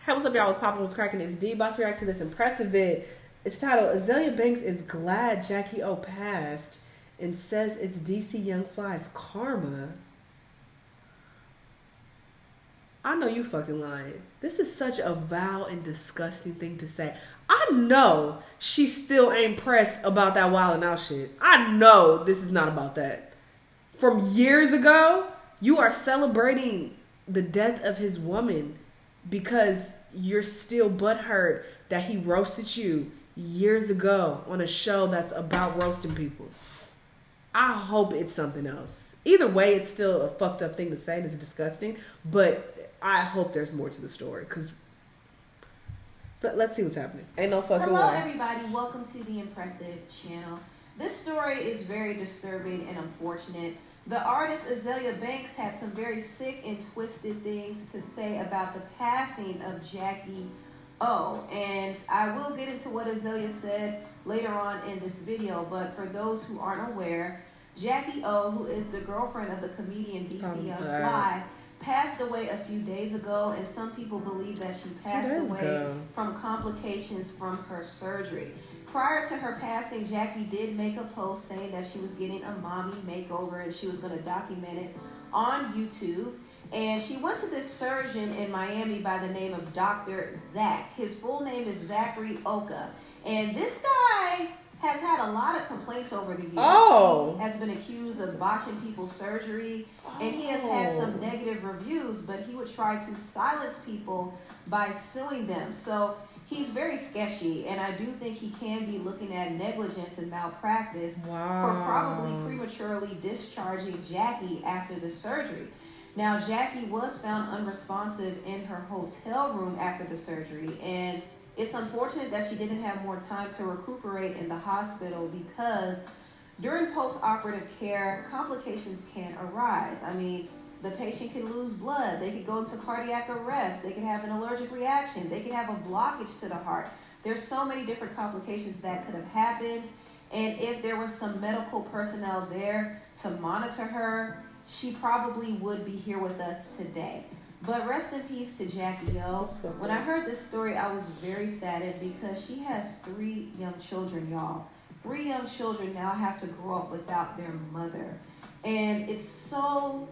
Hey, what's up, y'all? What's poppin'? What's cracking? It's D. Boss react to this impressive vid. It's titled Azealia Banks is glad Jacky Oh passed and says it's DC Young Fly's karma. I know you fucking lying. This is such a vile and disgusting thing to say. I know she still ain't pressed about that wildin' out shit. I know this is not about that. From years ago, you are celebrating the death of his woman because you're still butthurt that he roasted you years ago on a show that's about roasting people. I hope it's something else. Either way, it's still a fucked up thing to say and it's disgusting, but I hope there's more to the story because let's see what's happening. Ain't no fucking Hello, way. everybody. Welcome to the Impressive channel. This story is very disturbing and unfortunate. The artist Azealia Banks had some very sick and twisted things to say about the passing of Jacky Oh, and I will get into what Azealia said later on in this video, but for those who aren't aware, Jacky Oh, who is the girlfriend of the comedian DC Young Fly, passed away a few days ago, and some people believe that she passed away from complications from her surgery. Prior to her passing, Jacky did make a post saying that she was getting a mommy makeover and she was going to document it on YouTube. And she went to this surgeon in Miami by the name of Dr. Zach. His full name is Zachary Oka. And this guy has had a lot of complaints over the years. He has been accused of botching people's surgery. And he has had some negative reviews, but he would try to silence people by suing them. So he's very sketchy, and I do think he can be looking at negligence and malpractice for probably prematurely discharging Jacky after the surgery. Now, Jacky was found unresponsive in her hotel room after the surgery, and it's unfortunate that she didn't have more time to recuperate in the hospital because during post-operative care, complications can arise. I mean, the patient can lose blood, they could go into cardiac arrest, they could have an allergic reaction, they could have a blockage to the heart. There's so many different complications that could have happened, and if there was some medical personnel there to monitor her, she probably would be here with us today. But rest in peace to Jacky Oh. When I heard this story, I was very saddened because she has 3 young children, y'all. 3 young children now have to grow up without their mother. And it's so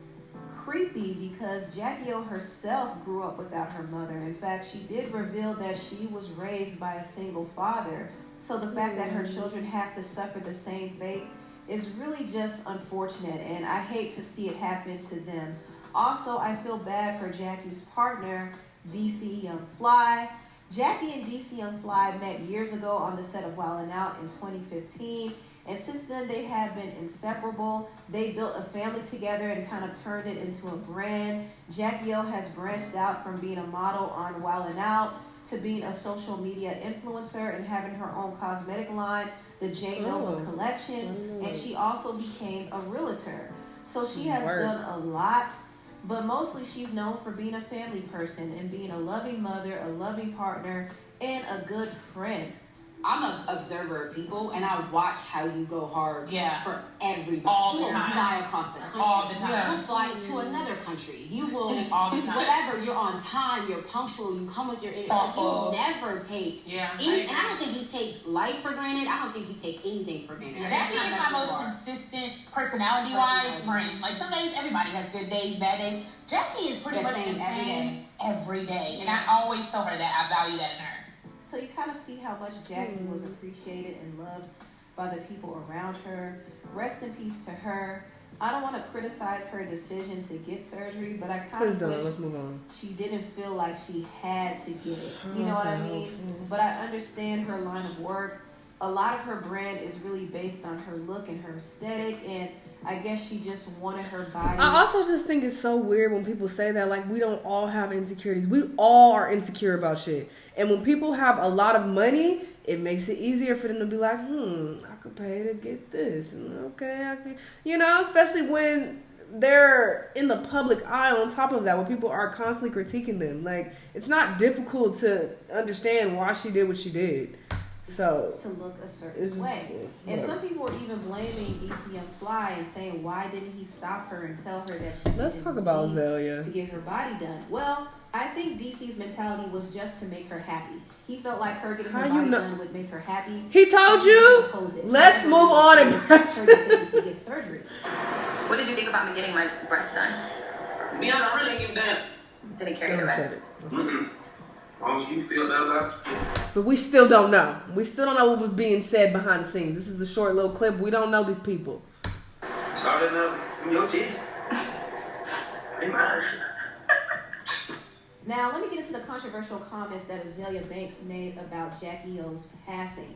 creepy because Jacky Oh herself grew up without her mother. In fact, she did reveal that she was raised by a single father. So the fact that her children have to suffer the same fate is really just unfortunate, and I hate to see it happen to them. Also, I feel bad for Jacky's partner, DC Young Fly. Jacky and DC Young Fly met years ago on the set of Wildin' Out in 2015, and since then they have been inseparable. They built a family together and kind of turned it into a brand. Jacky Oh has branched out from being a model on Wildin' Out to being a social media influencer and having her own cosmetic line, the J Nova collection, and she also became a realtor. So she has done a lot, but mostly she's known for being a family person and being a loving mother, a loving partner, and a good friend. I'm an observer of people, and I watch how you go hard for everybody. All you the will time. fly across the country. All the time. You'll fly to another country. You will, all the time. whatever, you're on time, you're punctual, you come with your... You never take... and I don't think you take life for granted. I don't think you take anything for granted. Jacky is my most consistent personality-wise friend. Like, some days, everybody has good days, bad days. Jacky is pretty much the same every day. And I always tell her that. I value that in her. So you kind of see how much Jacky was appreciated and loved by the people around her. Rest in peace to her. I don't want to criticize her decision to get surgery, but I kind of wish she didn't feel like she had to get it. You know what I mean? But I understand her line of work. A lot of her brand is really based on her look and her aesthetic, and I guess she just wanted her body. I also just think it's so weird when people say that, like, we don't all have insecurities. We all are insecure about shit. And when people have a lot of money, it makes it easier for them to be like, I could pay to get this. And okay, I could, especially when they're in the public eye on top of that, where people are constantly critiquing them. Like, it's not difficult to understand why she did what she did. to look a certain way. And some people were even blaming DC Young Fly and saying, why didn't he stop her and tell her that she Let's talk about Azealia to get her body done? Well, I think DC's mentality was just to make her happy. He felt like her getting her body done would make her happy. He told you? Let's move on and press her decision to get surgery. What did you think about me getting my breast done? To be honest, I really ain't give a damn. Didn't care either way. As long as you feel that about it. But we still don't know. We still don't know what was being said behind the scenes. This is a short little clip. We don't know these people. Started now in your teeth. Ain't mine. Now, let me get into the controversial comments that Azealia Banks made about Jackie O's passing.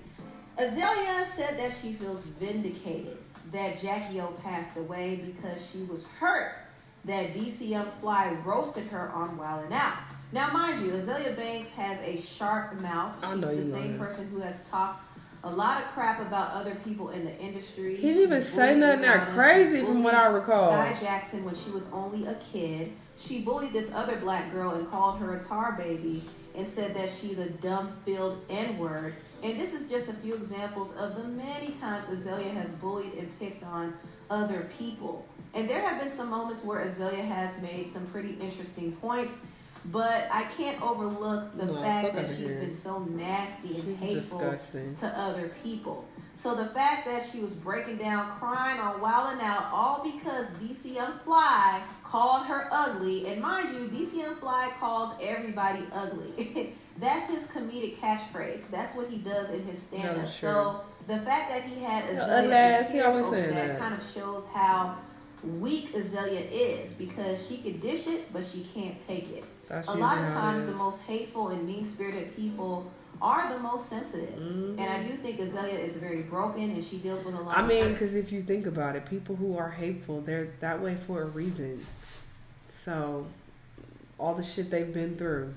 Azealia said that she feels vindicated that Jackie O passed away because she was hurt that DC Young Fly roasted her on Wildin' Out. Now, mind you, Azealia Banks has a sharp mouth. She's the same person who has talked a lot of crap about other people in the industry. He didn't even say nothing that crazy from what I recall. Sky Jackson when she was only a kid. She bullied this other black girl and called her a tar baby and said that she's a dumb-filled N-word. And this is just a few examples of the many times Azealia has bullied and picked on other people. And there have been some moments where Azealia has made some pretty interesting points, but I can't overlook the fact that she's been so nasty and hateful to other people. So the fact that she was breaking down, crying on Wildin' Out, all because DC Young Fly called her ugly. And mind you, DC Young Fly calls everybody ugly. That's his comedic catchphrase. That's what he does in his stand-up. So the fact that he had Azealia over that kind of shows how weak Azealia is, because she could dish it, but she can't take it. A lot of times the most hateful and mean-spirited people are the most sensitive. And I do think Azealia is very broken and she deals with a lot I mean, because if you think about it, people who are hateful, they're that way for a reason. So, all the shit they've been through.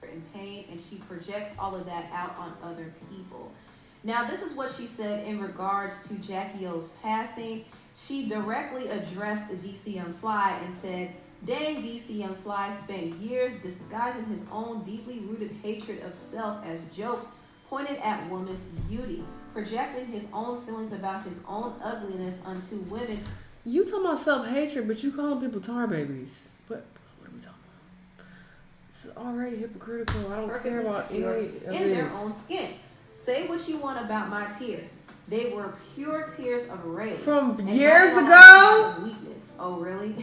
In pain, and she projects all of that out on other people. Now, this is what she said in regards to Jackie O's passing. She directly addressed the DC Young Fly and said, "Dang, DC Young Fly spent years disguising his own deeply rooted hatred of self as jokes pointed at women's beauty, projecting his own feelings about his own ugliness onto women." You talking about self-hatred, but you calling people tar babies. What are we talking about? It's already hypocritical. I don't care about any of in their own skin. Say what you want about my tears. They were pure tears of rage. From years ago? Weakness. Oh, really?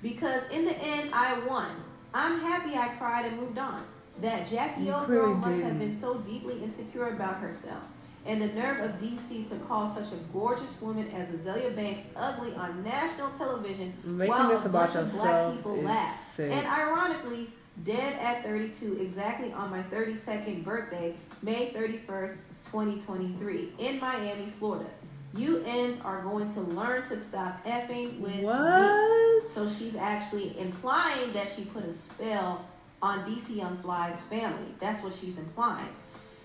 Because in the end, I won. I'm happy I cried and moved on. That Jackie O girl must have been so deeply insecure about herself. And the nerve of DC to call such a gorgeous woman as Azealia Banks ugly on national television while a bunch of black people laugh. And ironically, dead at 32, exactly on my 32nd birthday, May 31st, 2023, in Miami, Florida. You N's are going to learn to stop effing with me. So she's actually implying that she put a spell on DC Young Fly's family. That's what she's implying.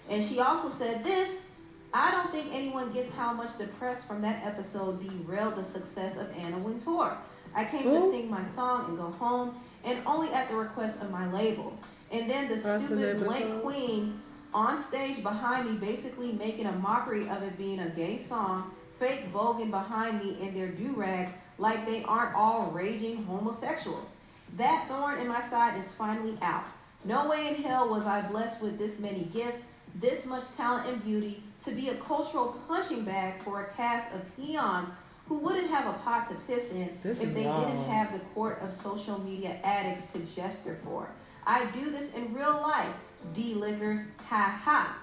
And she also said this: "I don't think anyone gets how much the press from that episode derailed the success of Anna Wintour. I came to sing my song and go home, and only at the request of my label. And then the stupid blank queens on stage behind me basically making a mockery of it being a gay song, fake voguing behind me in their do-rags like they aren't all raging homosexuals. That thorn in my side is finally out. No way in hell was I blessed with this many gifts, this much talent and beauty, to be a cultural punching bag for a cast of peons who wouldn't have a pot to piss in if they didn't have the court of social media addicts to gesture for. I do this in real life, D-lickers, ha ha."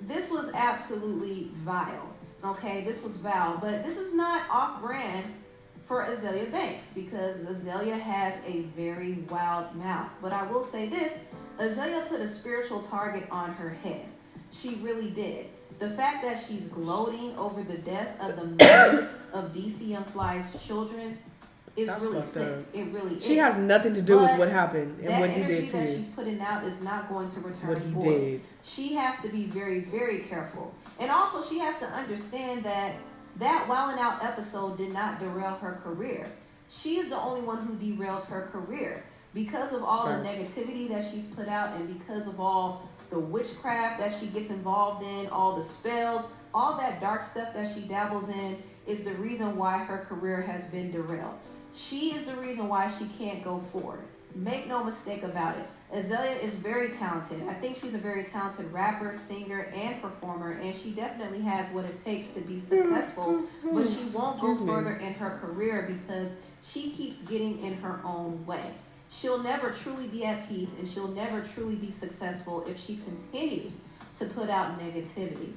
This was absolutely vile, okay? This was vile, but this is not off-brand for Azealia Banks, because Azealia has a very wild mouth. But I will say this: Azealia put a spiritual target on her head. She really did. The fact that she's gloating over the death of the mother of DC Young Fly's children is really sick. It really is. She has nothing to do with what happened and what he did to you. That energy that she's putting out is not going to return void. She has to be very, very careful. And also, she has to understand that Wildin' Out episode did not derail her career. She is the only one who derailed her career. Because of all the negativity that she's put out, and because of all the witchcraft that she gets involved in, all the spells, all that dark stuff that she dabbles in is the reason why her career has been derailed. She is the reason why she can't go forward. Make no mistake about it. Azealia is very talented. I think she's a very talented rapper, singer, and performer, and she definitely has what it takes to be successful, but she won't go further in her career because she keeps getting in her own way. She'll never truly be at peace, and she'll never truly be successful if she continues to put out negativity.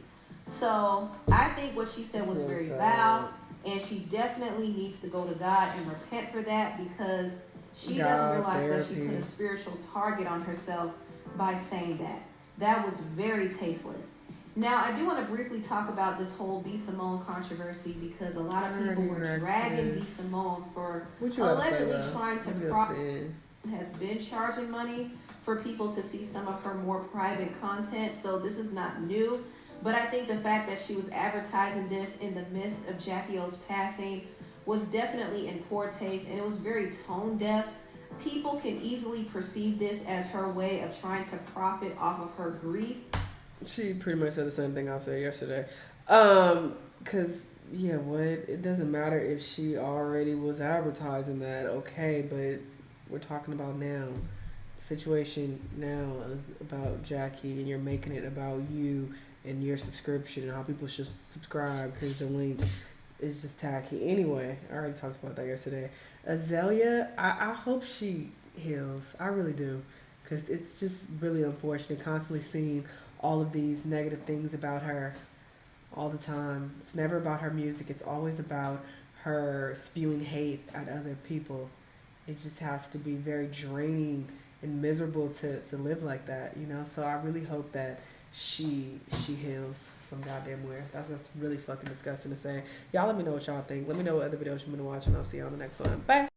So I think what she said was very foul, and she definitely needs to go to God and repent for that, because she doesn't realize that she put a spiritual target on herself by saying that. That was very tasteless. Now, I do want to briefly talk about this whole B. Simone controversy, because a lot of people were dragging B. Simone for allegedly trying to profit. Has been charging money for people to see some of her more private content, so this is not new. But I think the fact that she was advertising this in the midst of Jacky Oh's passing was definitely in poor taste, and it was very tone deaf. People can easily perceive this as her way of trying to profit off of her grief. She pretty much said the same thing I said yesterday. Cause yeah, it doesn't matter if she already was advertising that, okay, but we're talking about now. The situation now is about Jacky, and you're making it about you and your subscription and how people should subscribe. Here's the link. It's just tacky. Anyway, I already talked about that yesterday. Azealia, I hope she heals. I really do. Because it's just really unfortunate constantly seeing all of these negative things about her all the time. It's never about her music. It's always about her spewing hate at other people. It just has to be very draining and miserable to live like that, you know? So I really hope that she heals some goddamn where. That's really fucking disgusting to say. Y'all let me know what y'all think. Let me know what other videos you want to watch, and I'll see you on the next one. Bye.